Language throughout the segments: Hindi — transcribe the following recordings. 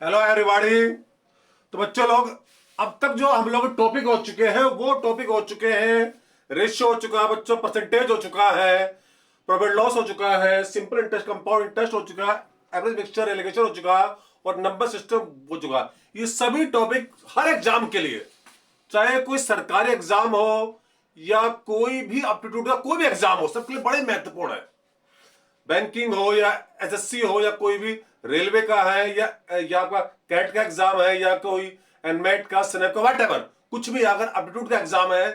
Hello everybody. तो बच्चों लोग, अब तक जो हम लोग टॉपिक हो चुके हैं वो टॉपिक हो चुके हैं, रेशियो हो चुका है बच्चों, परसेंटेज हो चुका है, प्रॉफिट लॉस हो चुका है, सिंपल इंटरेस्ट कंपाउंड इंटरेस्ट हो चुका है, एवरेज मिक्सचर एलिगेशन हो चुका है और नंबर सिस्टम हो चुका है। ये सभी टॉपिक हर एग्जाम के लिए, चाहे कोई सरकारी एग्जाम हो या कोई भी एप्टीट्यूड का कोई भी एग्जाम हो, सबके लिए बड़े महत्वपूर्ण है। बैंकिंग हो या एसएससी हो या कोई भी रेलवे का है या आपका कैट का एग्जाम है या कोई एनमेट का स्नैप का व्हाटएवर, कुछ भी अगर एप्टीट्यूड का एग्जाम है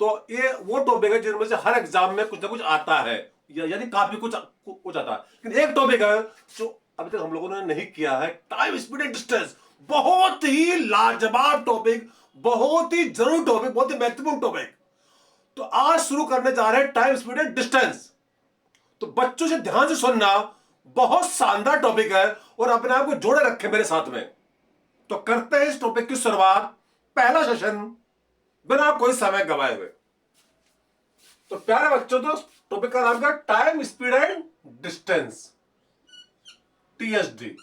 तो ये वो टॉपिक है जिनमें से हर एग्जाम में कुछ ना कुछ आता है, यानी काफी कुछ कुछ आता है। लेकिन एक टॉपिक है जो अभी तक हम लोगों ने नहीं किया है, टाइम स्पीड एंड डिस्टेंस। बहुत ही लाजवाब टॉपिक, बहुत ही जरूरी टॉपिक, बहुत ही महत्वपूर्ण टॉपिक। तो आज शुरू करने जा रहे हैं टाइम स्पीड एंड डिस्टेंस। तो बच्चों से ध्यान से सुनना, बहुत शानदार टॉपिक है और अपने आप को जोड़े रखे मेरे साथ में। तो करते हैं इस टॉपिक की शुरुआत, पहला सेशन बिना कोई समय गवाए हुए। तो प्यारे बच्चों, तो टॉपिक का नाम क्या? Time speed and distance, TSD.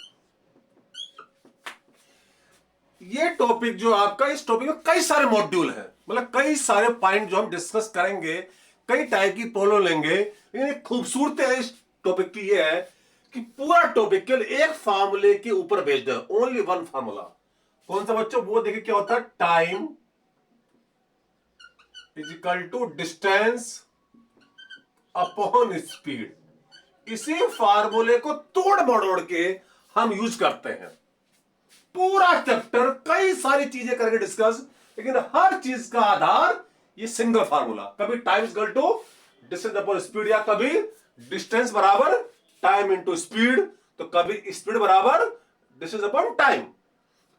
ये टॉपिक जो आपका, इस टॉपिक में कई सारे मॉड्यूल हैं, मतलब कई सारे पॉइंट जो हम डिस्कस करेंगे, कई टाइप की प्रॉब्लम लेंगे। लेकिन एक खूबसूरती है इस टॉपिक की ये है कि पूरा टॉपिक केवल एक फार्मूले के ऊपर बेस्ड है, ओनली वन फार्मूला। कौन सा बच्चों? वो देखिए क्या होता है, time is equal to distance upon speed. इसी फार्मूले को तोड़ मरोड़ के हम यूज करते हैं। पूरा चैप्टर कई सारी चीजें करके डिस्कस, लेकिन हर चीज का आधार ये सिंगल फार्मूला। कभी time equal to distance upon speed, या कभी डिस्टेंस बराबर टाइम इनटू स्पीड, तो कभी स्पीड बराबर डिस्टेंस अपॉन टाइम।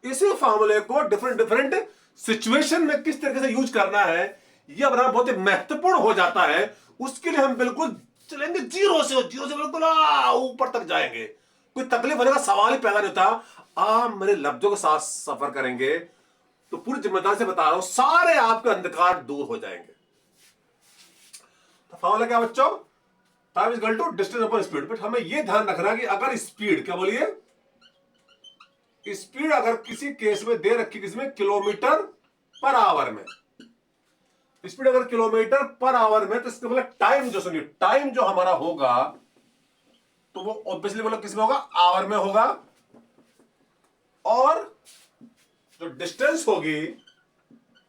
इसी फार्मूले को डिफरेंट डिफरेंट सिचुएशन में किस तरीके से यूज करना है, यह बनाना बहुत ही महत्वपूर्ण हो जाता है। उसके लिए हम बिल्कुल चलेंगे जीरो से बिल्कुल ऊपर तक जाएंगे। कोई तकलीफ होने का सवाल ही पैदा नहीं होता। आप मेरे लफ्जों के साथ सफर करेंगे तो पूरी जिम्मेदारी से बता रहा हूं, सारे आपके अंधकार दूर हो जाएंगे। तो फार्मूला क्या बच्चों? Time is equal to distance upon speed. But हमें यह ध्यान रखना कि अगर स्पीड, क्या बोलिए, स्पीड अगर किसी केस में दे रखी, किसमें, किलोमीटर पर आवर में, स्पीड अगर किलोमीटर पर आवर में, तो इसका मतलब टाइम जो, सुनिए, टाइम जो हमारा होगा तो वो ऑब्वियसली मतलब किसमें होगा, आवर में होगा। और जो डिस्टेंस होगी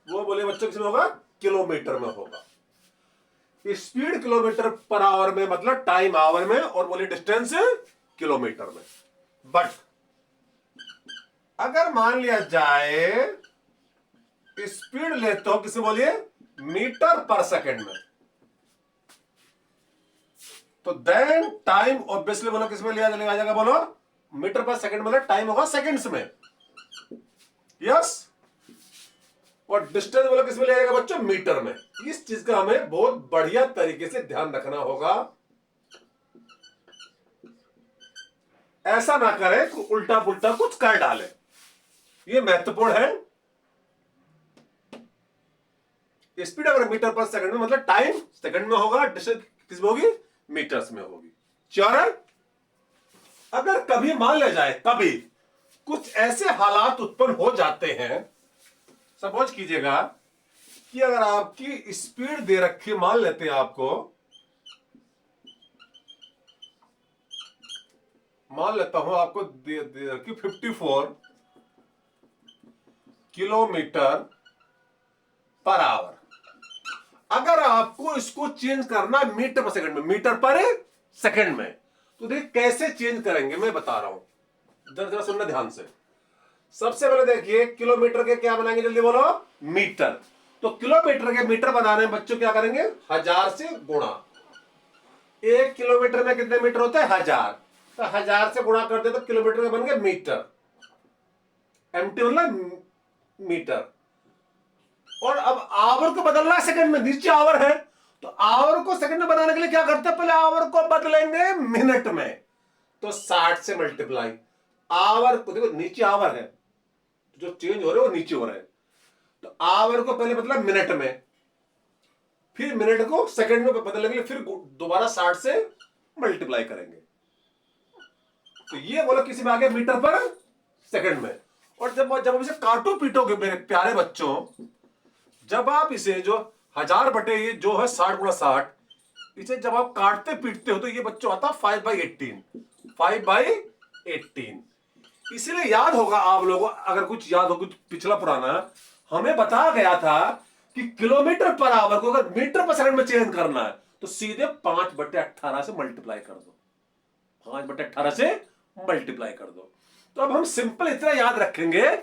वो बोले बच्चों किसमें होगा, किलोमीटर में होगा। स्पीड किलोमीटर पर आवर में मतलब टाइम आवर में, और बोले डिस्टेंस किलोमीटर में। बट अगर मान लिया जाए स्पीड लेते हो किसे, बोलिए, मीटर पर सेकंड में, तो देन टाइम ऑब्वियसली बोलो किसमें लिया जाएगा, बोलो, मीटर पर सेकंड मतलब टाइम होगा सेकंड्स में। यस। और डिस्टेंस बोलो किसमें लिया जाएगा बच्चों, मीटर में। इस चीज का हमें बहुत बढ़िया तरीके से ध्यान रखना होगा। ऐसा ना करें उल्टा पुल्टा कुछ कर डाले, ये महत्वपूर्ण है। स्पीड अगर मीटर पर सेकंड में मतलब टाइम सेकंड में होगा, डिस्टेंस किसमें होगी, मीटर्स में होगी। चार, अगर कभी मान लिया जाए, कभी कुछ ऐसे हालात उत्पन्न हो जाते हैं, सपोज कीजिएगा कि अगर आपकी स्पीड दे रखी, मान लेते हैं आपको, मान लेता हूं आपको दे रखी 54 किलोमीटर पर आवर। अगर आपको इसको चेंज करना मीटर पर सेकंड में, मीटर पर सेकंड में, तो देखिए कैसे चेंज करेंगे, मैं बता रहा हूं, जरा सुनना ध्यान से। सबसे पहले देखिए, किलोमीटर के क्या बनाएंगे, जल्दी बोलो, मीटर। तो किलोमीटर के मीटर बनाने में बच्चों क्या करेंगे, 1000 से गुणा। 1 किलोमीटर में कितने मीटर होते हैं, 1000, तो 1000 से गुणा कर दे तो किलोमीटर के बन गए मीटर। एमटी मतलब मीटर। और अब आवर को बदलना है सेकंड में, नीचे आवर है, तो आवर को सेकंड में बनाने के लिए क्या करते हैं, पहले आवर को बदलेंगे मिनट में, तो 60 से मल्टीप्लाई। आवर को देखो, नीचे आवर है, जो चेंज हो रहे हैं वो नीचे हो रहे हैं, तो आवर को पहले मतलब मिनट में, फिर मिनट को सेकंड में बदलेंगे, फिर दोबारा 60 से मल्टीप्लाई करेंगे। तो ये बोलो किसी में आ गया मीटर पर सेकंड में। और जब जब आप इसे काटो पीटोगे मेरे प्यारे बच्चों, जब आप इसे जो 1000 बटे ये जो है 60 गुणा 60, इसे जब आप काटते पीटते हो तो ये बच्चों आता 5/18, 5/18। इसीलिए याद होगा आप लोगों, अगर कुछ याद हो कुछ पिछला पुराना, हमें बताया गया था कि किलोमीटर पर आवर को अगर मीटर पर सेकंड में चेंज करना है तो सीधे 5/18 से मल्टीप्लाई कर दो, 5/18 से मल्टीप्लाई कर दो। तो अब हम सिंपल इतना याद रखेंगे,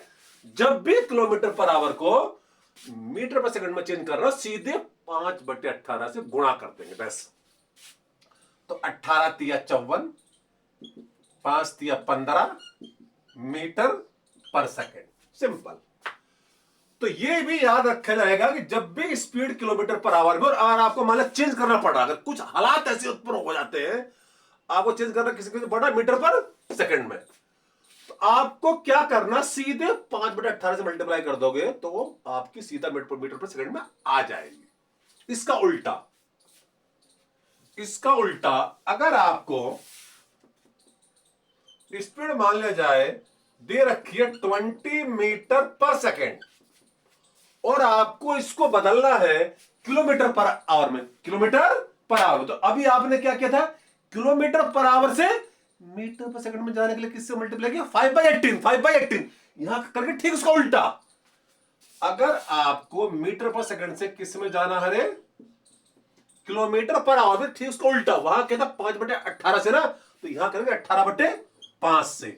जब भी किलोमीटर पर आवर को मीटर पर सेकंड में चेंज करना सीधे 5/18 से गुणा कर देंगे बस। तो 18 तिया 54, 5 तिया 15 मीटर पर सेकंड, सिंपल। तो ये भी याद रखा जाएगा कि जब भी स्पीड किलोमीटर पर आवर में, और अगर आपको मान चेंज करना पड़ा, अगर कुछ हालात ऐसे उत्पन्न हो जाते हैं आपको चेंज करना किसी को बड़ा मीटर पर सेकंड में, तो आपको क्या करना, सीधे 5/18 से मल्टीप्लाई कर दोगे तो वो आपकी सीधा मीटर पर सेकंड में आ जाएगी। इसका उल्टा अगर आपको स्पीड मान लिया जाए दे रखी है 20 मीटर पर सेकंड और आपको इसको बदलना है किलोमीटर पर आवर में, किलोमीटर पर आवर। तो अभी आपने क्या किया था, किलोमीटर पर आवर से मीटर पर सेकंड में जाने के लिए किससे मल्टीप्लाई किया, 5/18 यहां करके ठीक उसका उल्टा। अगर आपको मीटर पर सेकंड से किस में जाना है रे, किलोमीटर पर आवर में, ठीक उसका उल्टा। वहां कहता 5/18 से ना, तो यहां करेंगे 18/5 से,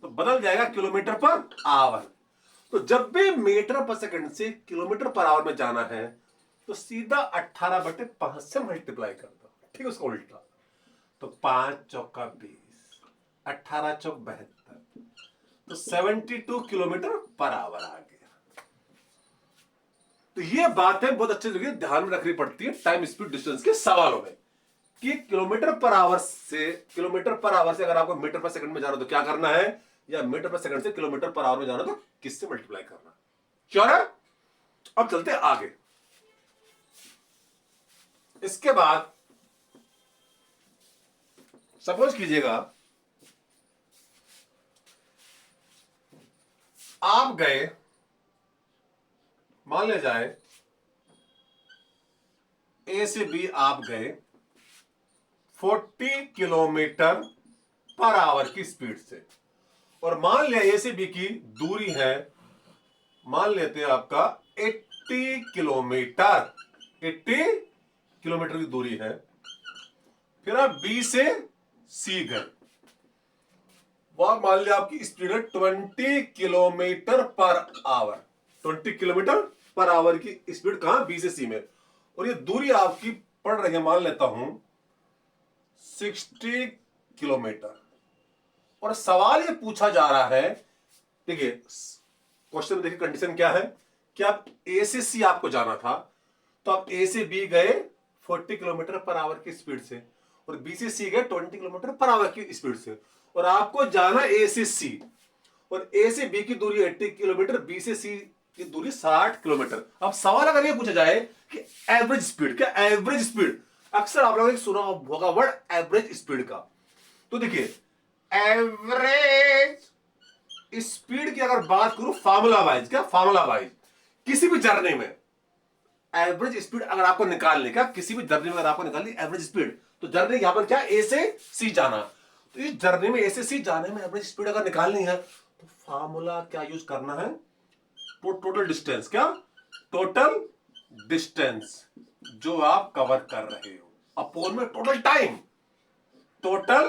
तो बदल जाएगा किलोमीटर पर आवर। तो जब भी मीटर पर सेकंड से किलोमीटर पर आवर में जाना है तो सीधा 18/5 से मल्टीप्लाई कर दो, ठीक उसका उल्टा। तो 5 चौका 20, 18 चौक 72, तो 72 किलोमीटर पर आवर आ गया। तो ये बातें बहुत अच्छे से ध्यान में रखनी पड़ती है टाइम स्पीड डिस्टेंस के सवालों में, कि किलोमीटर पर आवर से अगर आपको मीटर पर सेकंड में जाना तो क्या करना है, या मीटर पर सेकंड से किलोमीटर पर आवर में जाना तो किससे मल्टीप्लाई करना। श्योर है? अब चलते आगे। इसके बाद सपोज कीजिएगा आप गए, मान ले जाए ए से बी आप गए 40 किलोमीटर पर आवर की स्पीड से, और मान लिया ए से बी की दूरी है, मान लेते हैं आपका 80 किलोमीटर, 80 किलोमीटर की दूरी है। फिर आप बी से सी गए, वहां मान लिया आपकी स्पीड है 20 kilometre per hour, 20 kilometre per hour की स्पीड कहां, बी से सी में, और ये दूरी आपकी पड़ रही है, मान लेता हूं 60 किलोमीटर। और सवाल ये पूछा जा रहा है, देखिए क्वेश्चन में देखिए कंडीशन क्या है, कि आप ए से सी आपको जाना था, तो आप ए से बी गए 40 किलोमीटर पर आवर की स्पीड से, और बी से सी गए 20 किलोमीटर पर आवर की स्पीड से, और आपको जाना ए से सी, और ए से बी की दूरी 80 किलोमीटर, बी से सी की दूरी 60 किलोमीटर। अब सवाल अगर ये पूछा जाए कि एवरेज स्पीड, क्या एवरेज स्पीड, अक्सर आप लोगों ने सुना होगा वर्ड एवरेज स्पीड का। तो देखिए एवरेज स्पीड की अगर बात करूं फार्मूला वाइज, क्या फार्मूला वाइज किसी भी जर्नी में एवरेज स्पीड अगर आपको निकालने का, किसी भी जर्नी में अगर आपको निकालनी एवरेज स्पीड, तो जर्नी यहां पर क्या, ए से सी जाना, तो इस जर्नी में ए से सी जाने में एवरेज स्पीड अगर निकालनी है तो फार्मूला क्या यूज करना है, तो टोटल डिस्टेंस, क्या टोटल डिस्टेंस जो आप कवर कर रहे हो अपोन में टोटल टाइम, टोटल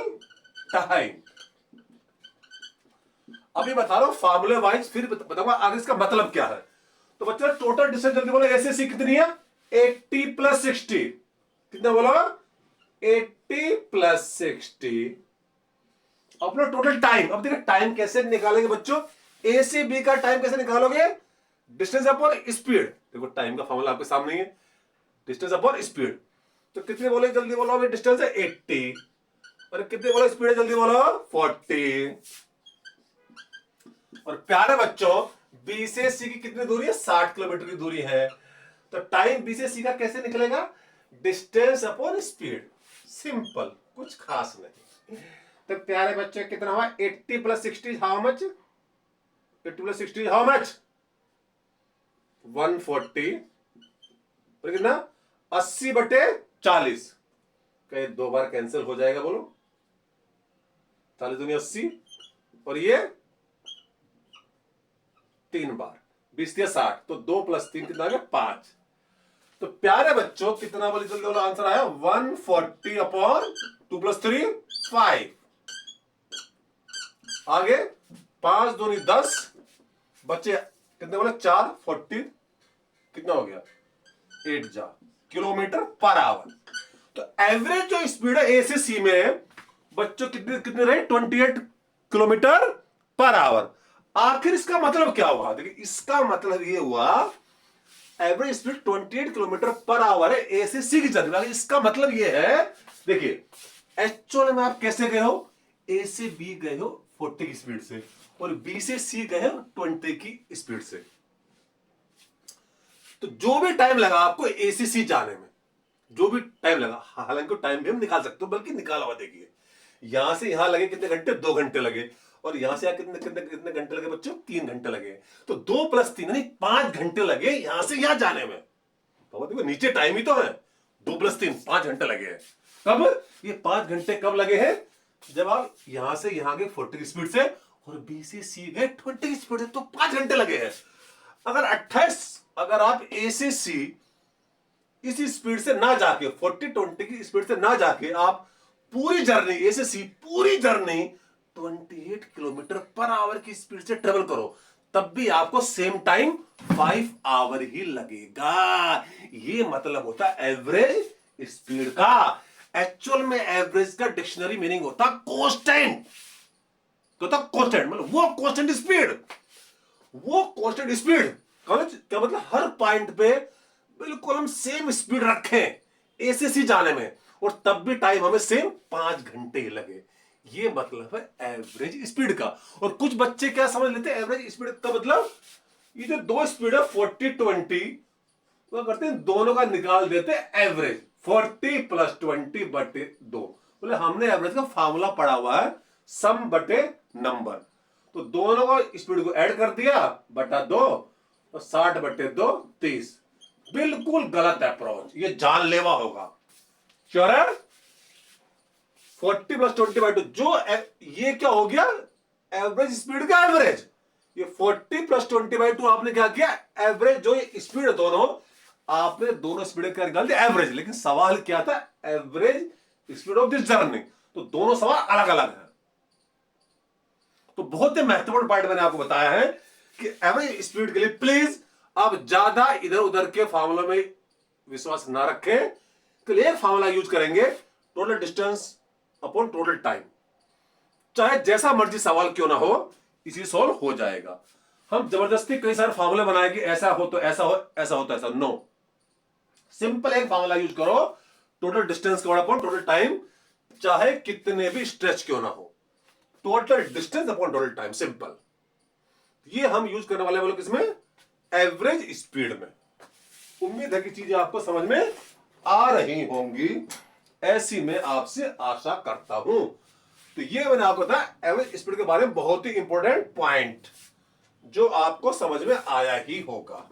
टाइम। अभी बता रहा हूं फार्मूले वाइज, फिर बताऊंगा आगे इसका मतलब क्या है। तो बच्चा टोटल डिस्टेंस जल्दी बोलो, ए से सी कितनी है, 80 + 60, कितना बोलो, 80 + 60 अपना टोटल टाइम। अब देखिए टाइम कैसे निकालेंगे बच्चों, ए से बी का टाइम कैसे निकालोगे, डिस्टेंस अपॉन स्पीड। देखो टाइम का फॉर्मूला आपके सामने ही है, डिस्टेंस अपॉन स्पीड। तो कितने बोले जल्दी बोलो, अभी डिस्टेंस है 80, और कितने बोलो स्पीड है, जल्दी बोलो 40। और प्यारे बच्चों बी से सी की कितनी दूरी है, 60 किलोमीटर की दूरी है, तो टाइम बी से सी का कैसे निकलेगा, डिस्टेंस अपॉन स्पीड, सिंपल, कुछ खास नहीं। तो प्यारे बच्चे कितना हुआ, 80 + 60 how much, 80 plus 60 how much 140 पर कितना 80/40 कहीं 2 बार कैंसिल हो जाएगा बोलो 40 दूनी 80 और ये 3 बार 20 या 60 तो 2 + 3 कितना आ गया 5। तो प्यारे बच्चों कितना बोली जल्दी बोलो आंसर आया 140/2 + 3 5। आगे 5 दूनी 10 बच्चे कितने बोले 4 40 कितना हो गया 8 जा किलोमीटर पर आवर। तो एवरेज जो स्पीड है ए से सी में बच्चों कितने कितने रहे 28 किलोमीटर पर आवर। आखिर इसका मतलब क्या हुआ देखिए इसका मतलब ये हुआ average speed 28 kilometre per hour है ए से सी की जर्नी। इसका मतलब ये है देखिए एक्चुअल में आप कैसे गए हो ए से बी गए हो 40 की स्पीड से और बी से सी गए हो 20 की स्पीड से। तो जो भी टाइम लगा आपको ए से सी जाने में जो भी टाइम लगा हालांकि टाइम भी हम निकाल सकते हो बल्कि निकाला हुआ देखिए यहां से यहां लगे कितने घंटे 2 घंटे लगे और यहां से कितने कितने कितने घंटे लगे बच्चों 3 घंटे लगे। तो 2 + 3 यानी 5 घंटे लगे यहां से यहां जाने में। तो देखो नीचे टाइम ही तो है 2 + 3 5 घंटे लगे हैं। कब ये 5 घंटे कब लगे हैं जब आप यहां से यहां गए 40 की स्पीड से और बी से सी गए 20 की स्पीड से तो 5 घंटे लगे हैं। अगर 28 अगर आप ए से सी इसी स्पीड से ना जाके 40-20 की स्पीड से ना जाके आप पूरी जर्नी ए से सी पूरी जर्नी 28 किलोमीटर पर आवर की स्पीड से ट्रेवल करो तब भी आपको सेम टाइम 5 आवर ही लगेगा। ये मतलब होता है एवरेज स्पीड का। एक्चुअल में एवरेज का डिक्शनरी मीनिंग होता कांस्टेंट मतलब वो कांस्टेंट स्पीड क्या मतलब हर पॉइंट पे बिल्कुल हम सेम स्पीड रखें ए से सी जाने में और तब भी टाइम हमें सेम 5 घंटे ही लगे। ये मतलब है एवरेज स्पीड का। और कुछ बच्चे क्या समझ लेते हैं एवरेज स्पीड का मतलब ये जो दो स्पीड है 40-20 वो करते हैं दोनों का निकाल देते हैं एवरेज 40 + 20/2 बोले हमने एवरेज का फार्मूला पढ़ा हुआ है सम बटे नंबर। तो दोनों का स्पीड को ऐड कर दिया बटा 2 और 60/2 30। बिल्कुल गलत अप्रोच ये जानलेवा होगा। श्योर है 40 + 20/2 जो ये क्या हो गया एवरेज स्पीड का एवरेज। ये 40 + 20/2 आपने क्या किया एवरेज जो स्पीड है दोनों आपने दोनों स्पीड का निकाल दिया एवरेज। लेकिन सवाल क्या था average speed of this journey. तो दोनों सवाल अलग अलग है। तो बहुत ही महत्वपूर्ण पॉइंट मैंने आपको बताया है कि एवरेज स्पीड के लिए प्लीज आप ज्यादा इधर उधर के फार्मूला में विश्वास ना रखें। तो एक फार्मूला यूज करेंगे total distance upon total time. चाहे जैसा मर्जी सवाल क्यों ना हो इसी सॉल्व हो जाएगा। हम जबरदस्ती कई सारे फार्मूले बनाए कि ऐसा हो तो ऐसा हो ऐसा हो तो ऐसा नो। सिंपल एक फार्मूला यूज करो total distance upon total time चाहे कितने भी स्ट्रेच क्यों ना हो total distance upon total time simple. ये हम यूज करने वाले किसमें एवरेज स्पीड में। उम्मीद है कि चीजें आपको समझ में आ रही होंगी ऐसी मैं आपसे आशा करता हूं। तो ये मैंने आपको बताया एवरेज स्पीड के बारे में बहुत ही इंपॉर्टेंट पॉइंट जो आपको समझ में आया ही होगा।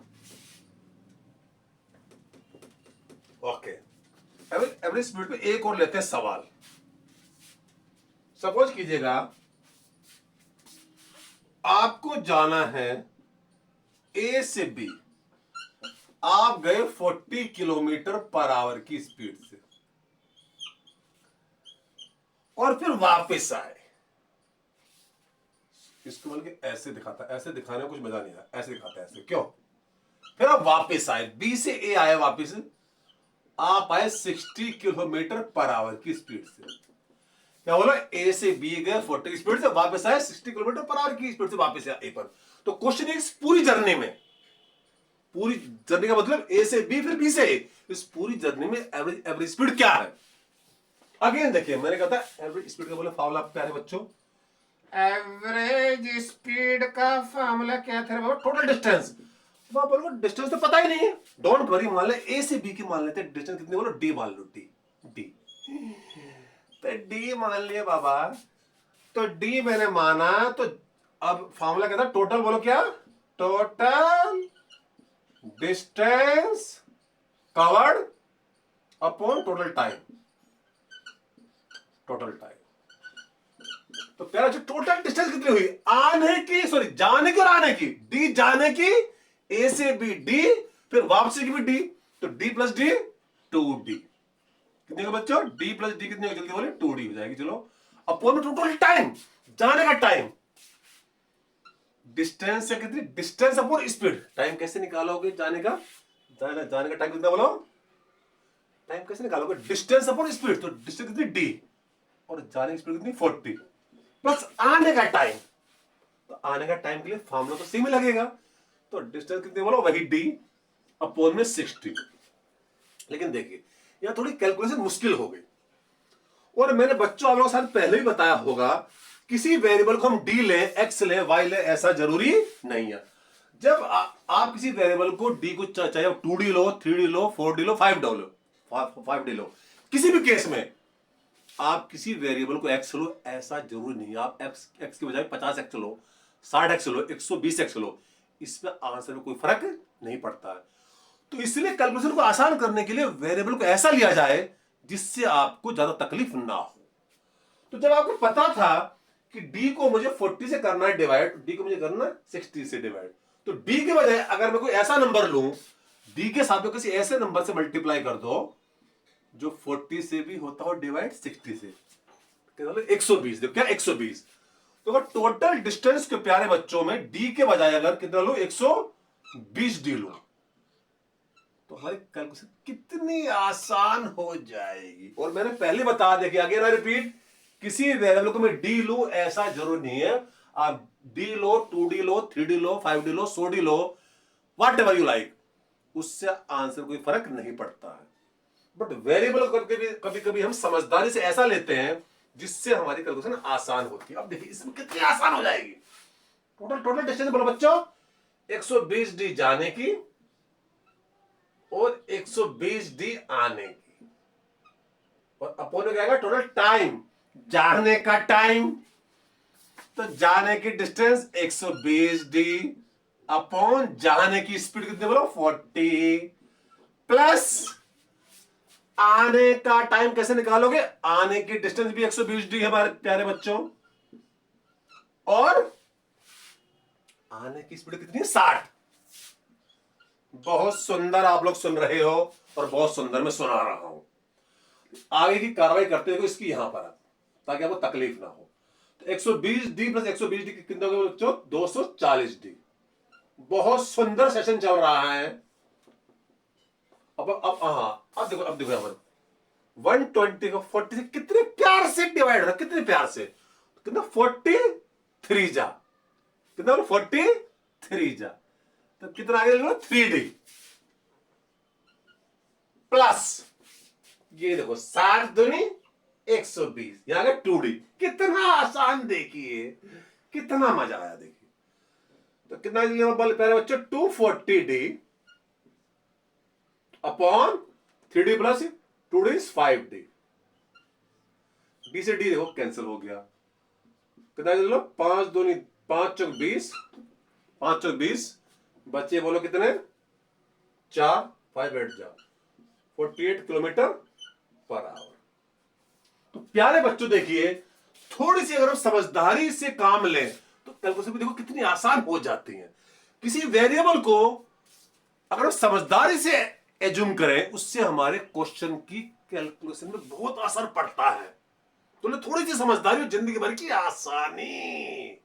ओके एवरेज स्पीड पे एक और लेते हैं सवाल। सपोज कीजिएगा आपको जाना है ए से बी आप गए 40 किलोमीटर पर आवर की स्पीड से और फिर वापस आए। इसको बल्कि ऐसे दिखाता ऐसे दिखाने में कुछ मजा नहीं आया ऐसे दिखाता है ऐसे क्यों। फिर आप वापस आए बी से ए आए वापस आप आए 60 किलोमीटर पर आवर की स्पीड से। क्या बोला ए से बी गए 40 की स्पीड से वापस आए 60 किलोमीटर पर आवर की स्पीड से वापस आए ए पर। तो क्वेश्चन इस पूरी जर्नी में पूरी जर्नी का मतलब ए से बी फिर बी से ए इस पूरी जर्नी में एवरेज स्पीड क्या है। अगेन देखिए मैंने कहा था एवरेज स्पीड का बोला फार्मूला प्यारे बच्चों एवरेज स्पीड का फार्मूला क्या था बाबा टोटल डिस्टेंस। वहां बोलो डिस्टेंस तो पता ही नहीं है डोंट वरी मान ले ए से बी की मान लेते डिस्टेंस कितनी बोलो डी मान लो डी तो डी मान लिया बाबा। तो डी मैंने माना तो अब फॉर्मूला कहता है टोटल, बोलो क्या, total distance covered upon total time, total time. तो प्यारा जो टोटल डिस्टेंस कितनी हुई, आने की, सॉरी जाने की और आने की, डी जाने की, ए से बी डी, फिर वापसी की भी डी, तो डी प्लस डी 2d कितने का बच्चों, डी प्लस डी कितने का, जल्दी बोले 2d हो जाएगी। चलो अपॉन टोटल टाइम, जाने का टाइम, डिस्टेंस से कितनी, डिस्टेंस अपॉन स्पीड, टाइम कैसे निकालोगे जाने का, जाने का टाइम कितना बोलो, टाइम कैसे निकालोगे, डिस्टेंस अपॉन स्पीड, तो डिस्टेंस कितनी डी और जाने की स्पीड कितनी 40 प्लस आने का टाइम, तो आने का टाइम के लिए फॉर्मूला तो सेम ही लगेगा, तो डिस्टेंस कितनी बोलो वही डी अपॉन में 60। लेकिन देखिए यहां थोड़ी कैलकुलेशन मुश्किल हो गई, और मैंने बच्चों आप लोगों के साथ पहले ही बताया होगा, किसी वेरिएबल को हम डी ले, एक्स ले, वाई ले, ऐसा जरूरी नहीं है। जब आप किसी वेरिएबल को डी को चाहे 2d लो, 3d लो, 4d लो, 5d लो, किसी भी केस में आप किसी वेरिएबल को एक्स लो, ऐसा जरूरी नहीं है आप एक्स की बजाय 50x लो, 60x लो, 120x लो, इसमें आंसर में कोई फर्क नहीं पड़ता है। तो इसलिए कैलकुलेशन को आसान करने के लिए वेरिएबल को ऐसा लिया जाए जिससे आपको ज्यादा तकलीफ ना हो। तो जब आपको पता था कि डी को मुझे 40 से करना है डिवाइड, डी को मुझे करना है 60 से डिवाइड, तो डी के बजाय अगर मैं कोई ऐसा नंबर लूं, डी के साथ में किसी ऐसे नंबर से मल्टीप्लाई कर दो जो 40 से भी होता हो डिवाइड 60 से, 120, देखो क्या 120। तो अगर टोटल डिस्टेंस के प्यारे बच्चों में डी के बजाय अगर कितना लो 120 डी लो, तो हमारी कैलकुलेशन कितनी आसान हो जाएगी। और मैंने पहले बता दिया कि अगेन आई रिपीट, किसी वेरिएबल को मैं डी लू ऐसा जरूर नहीं है, आप D low, 2d low, 3d low, 5d low, 100d low, what ever you like, उससे आंसर कोई फर्क नहीं पड़ता है। बट वेरिएबल करके भी कभी कभी हम समझदारी से ऐसा लेते हैं जिससे हमारी कैलकुलेशन आसान होती है। अब देखिए इसमें कितनी आसान हो जाएगी, टोटल डिस्टेंस बोलो बच्चों 120 डी जाने की और 120 डी आने की, और अपॉन क्या आएगा टोटल टाइम, जाने का टाइम, तो जाने की डिस्टेंस 120 डी अपॉन जाने की स्पीड कितनी बोलो 40 प्लस आने का टाइम कैसे निकालोगे, आने की डिस्टेंस भी 120 डी है हमारे प्यारे बच्चों, और आने की स्पीड कितनी है 60। बहुत सुंदर आप लोग सुन रहे हो और बहुत सुंदर मैं सुना रहा हूं। आगे की कार्रवाई करते हुए इसकी यहां पर ताकि आपको तकलीफ ना हो। तो 120 डी प्लस 120 डी कितने हो गए बच्चों 240 डी। बहुत सुंदर सेशन चल रहा है। अब देखो यहाँ पर 120 को 40 से कितने प्यार से डिवाइड हो रहा है, कितने प्यार से, कितना 43 जा, कितना 43 जा, तो कितना आगे 3d प्लस ये देखो 60 दूनी 120, यहां 2d। कितना आसान, देखिए कितना मजा आया। देखिए तो कितना प्यारे बच्चों 240d upon 3d plus 2d is 5d। d से d देखो कैंसिल हो गया, कितना लो 5 दूनी 5 चौक 20, 5 चौक 20, बच्चे बोलो कितने 4, 5 8 जा 48 किलोमीटर पर आवर। तो प्यारे बच्चों देखिए थोड़ी सी अगर हम समझदारी से काम लें तो कैलकुलेशन भी देखो कितनी आसान हो जाती है। किसी वेरिएबल को अगर हम समझदारी से एज्यूम करें उससे हमारे क्वेश्चन की कैलकुलेशन में बहुत असर पड़ता है। तो थोड़ी सी समझदारी और जिंदगी भर की आसानी।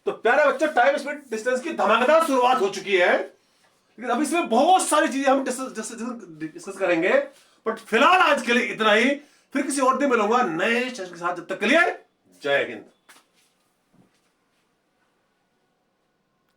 तो प्यारे बच्चों टाइम स्पीड डिस्टेंस की धमाकेदार शुरुआत हो चुकी है, लेकिन अभी इसमें बहुत सारी चीजें हम डिस्कस करेंगे। बट फिलहाल आज के लिए इतना ही, फिर किसी और दिन मिलूंगा नए सेशन के साथ। जब तक के लिए जय हिंद।